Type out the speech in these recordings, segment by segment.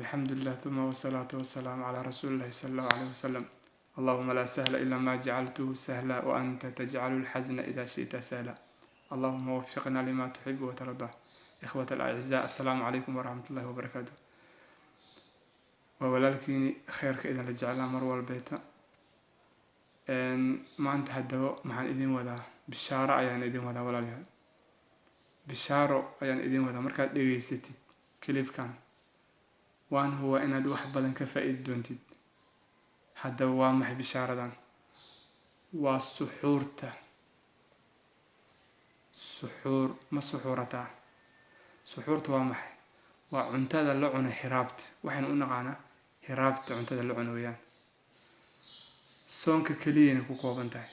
الحمد لله ثم والصلاة والسلام على رسول الله صلى الله عليه وسلم. اللهم لا سهل إلا ما جعلته سهلا وأنت تجعل الحزن إذا شئت سهلا. اللهم وفقنا لما تحب وترضى. إخوة الأعزاء، السلام عليكم ورحمة الله وبركاته. وولالكيني خيرك إذا لجعلنا مروى البيت ما أنت هدو معن إذن ولا بالشارع يعني إذن ولا ولا لها بالشارع يعني إذن ولا مركز ديجيستي كليب كان وان هو إن الواحد بدن كفائد دونتي هذا وامح بشاردان والسحورته سحور ما سحورته سحورت وامح وعنتاد اللعن حرابت وحين قلنا حرابت عنتاد اللعن ويان soonka kaliya ku kooban tahay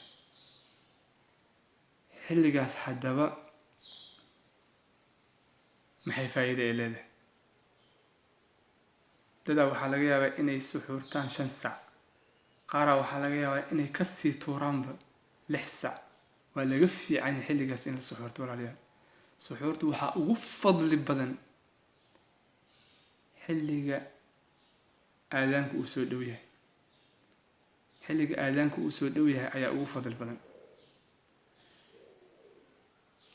xilligaas hadaba maxay faa'iido ay leedahay dada waxa laga yaabaa inay suxuurtaan 5 saac qaara waxa laga yaabaa inay ka sii tuuraanba 6 saac waa laga fiican xilligaas in la suxuurto walaaliyaal suxuurtu waxa ugu fadli badan xilliga aadaanku uu soo dhow yahay xilliga aadaanku uu soo dhow yahay ayaa ugu fadil badan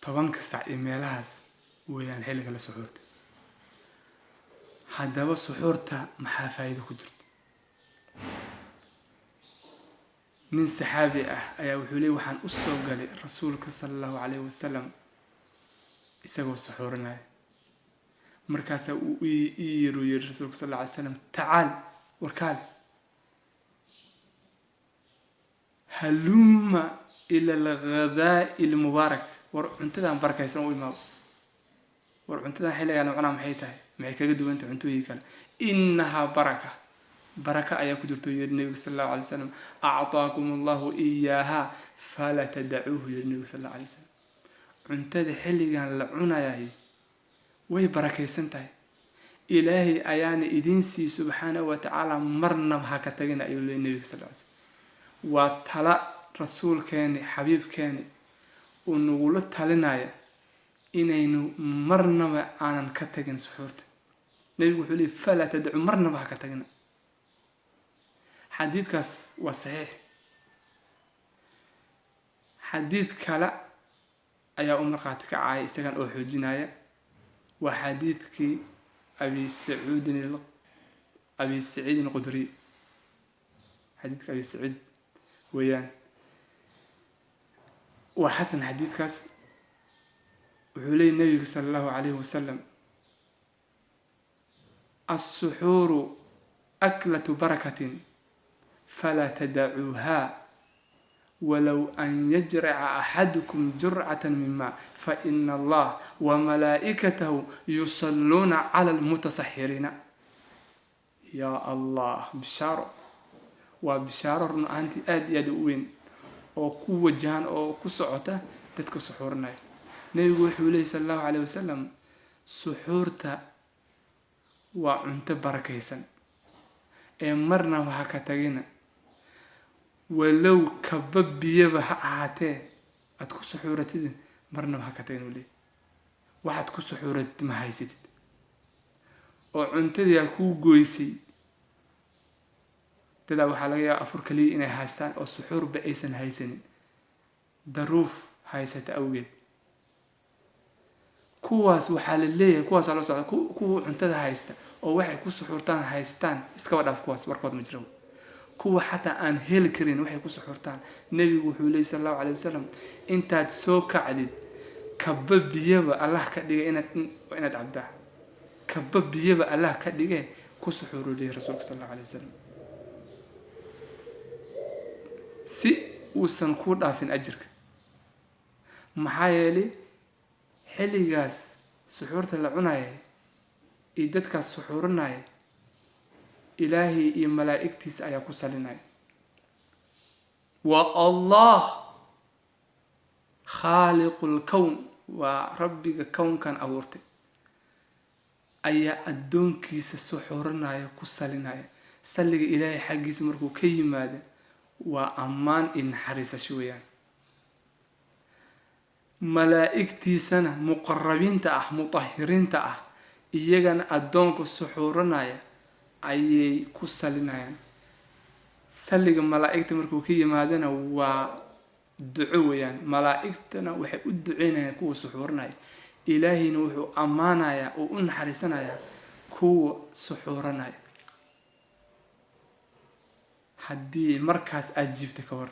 10 saac ee meelahaas weeyaan xilliga la suxuurta hadaba suxuurta maxaa faa'iido ku jirta nin saxaabi ah ayaa wuxuu leeyahay waxaan u soo galay rasuulka sallallahu alayhi wasallam isagoo suxuurinaya markaas uu yiri rasuulka sallallahu alayhi wasallam tacaal warkaal هلم إلى الغذاء المبارك ورعنتها بركة يسمو إمام ورعنتها حيلة أنا معنا محيتها معي كجد وأنت عنتوه كلا إنها بركة بركة أياك جرتوا يا النبي صلى الله عليه وسلم أعطاكم الله إياها فلا تدعوه يا النبي صلى الله عليه وسلم عنتها حيلة لعنا ياهي وهي بركة يسنتها إلهي أياني إدينسي سبحانه وتعالى مرنا بهاكتجنا أيها النبي صلى الله عليه وسلم وطلع رسول كاني حبيب كاني ونقول تلنايا إنه مرنا ما أنا نكتجن سحورت نبي يقول فلا تدعو مرنا بها كتجنا حديث كاس وصحيح حديث كلا أي أمر قاتك عاي استكان أو حجنايا وحديث كي أبي سعيد القدري حديث أبي سعيد ويان وحسن حديث كاس وحولي النبي صلى الله عليه وسلم السحور أكلة بركة فلا تدعوها ولو أن يجرع أحدكم جرعة من ماء فإن الله وملائكته يصلون على المتسحرين يا الله بشارة وبشارة أنت يدوين أو قوة جهان أو كسعته تدك سحورنا نبي وحولي صلى الله عليه وسلم سحورته وعنت بركيسا مرنا وهكتاجنا ولو كبب بيبها عاته أتكو سحورتي مرنا وهكتاجنا ولي واحد كو سحورت ما هيستد وعنت يكو جويسي تدا waxaa laga yaabaa afur kaliya inay haystaan oo suxuur ba aysan haysanin daruuf haysata awgeed kuwaas waxaa la leeyahay kuwaas la socda kuwa cuntada haysta oo waxay ku suxuurtaan haystaan iska wadaf kuwaas warkood ma jiro kuwa xataa aan heli karin waxay ku suxuurtaan nabigu wuxuu leeyahay sallallahu alayhi wasallam intaad soo kacdid kababiyaba Allah ka dhigay inaad cabdaa kababiyaba Allah ka dhigay ku suxuuruliye rasuulka sallallahu alayhi wasallam si uusan ku dhaafin ajirka maxaa yeelay xilligaas suxuurta la cunayo ee dadka suxuurinaya ilaahi iyo malaa'iktiisa ayaa ku salinaya wa Allah khaliqul kawn wa rabbiga kawnkan abuurtay ayaa adoonkiisa suxuurinaya ku salinaya saliga ilaahi xaqiisa markuu ka yimaado وأمان إن حريص شويان ملائكتي سنة مقربين تأح مطهرين تأح إيجان أدونك السحورنا ayay ku salinayaan. Saliga malaa'igta markuu ka yimaadana waa duco weeyaan. Malaa'igtana waxay u duceynayaan kuwa suxuurinaya. Ilaahayna wuxuu ammaanayaa oo u naxariisanayaa kuwa suxuuranaya. haddii markaas aad jiifta ka war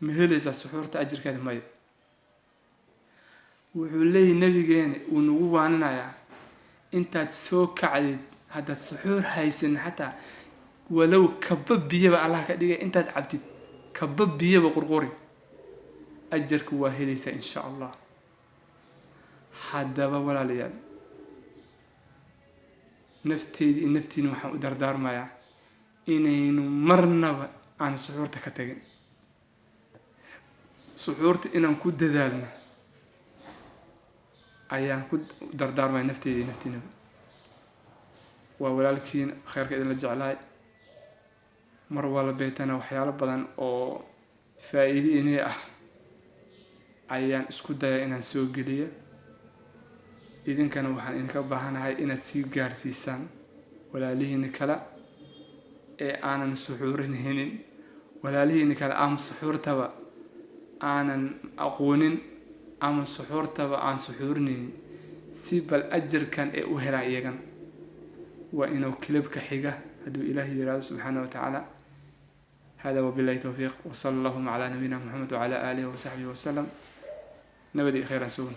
ma helaysaa suxuurta ajirkeeda maya. wuxuu leeyahay nabigeena uu nagu waaninayaa intaad soo kacdid haddaad suxuur haysan xataa walow kaba biyaba Allah ka dhigay intaad cabtid kaba biyaba qurquri ajarku waa helaysaa insha Allah. haddaba walaalayaal nafteedii naftiina waxaan u dardaarmayaa inaynu marnaba aan suxuurta ka tagin. suxuurta inaan ku dadaalno ayaan ku dardaarmaya nafteedii naftiinaba. waa walaalkiin khayrka idin la jeclahay mar walbeetana waxyaalo badan oo faa'iido inay ah ayaan isku daya inaan soo geliyo. idinkana waxaan idinka baahanahay inaad sii gaarsiisaan walaalihiin kale ee aanan suxuurinaynin, walaalihiin kale ama suxuurtaba aanan aqoonin ama suxuurtaba aan suxuurinaynin si bal ajarkan ee u helaan iyagan. waa inuu kilibka xiga hadduu ilaahay yiraahdo subxaanahu wa tacaala. هذا وبالله التوفيق وصلى الله على نبينا محمد وعلى آله وصحبه وسلم. نبدأ خيرا سوون.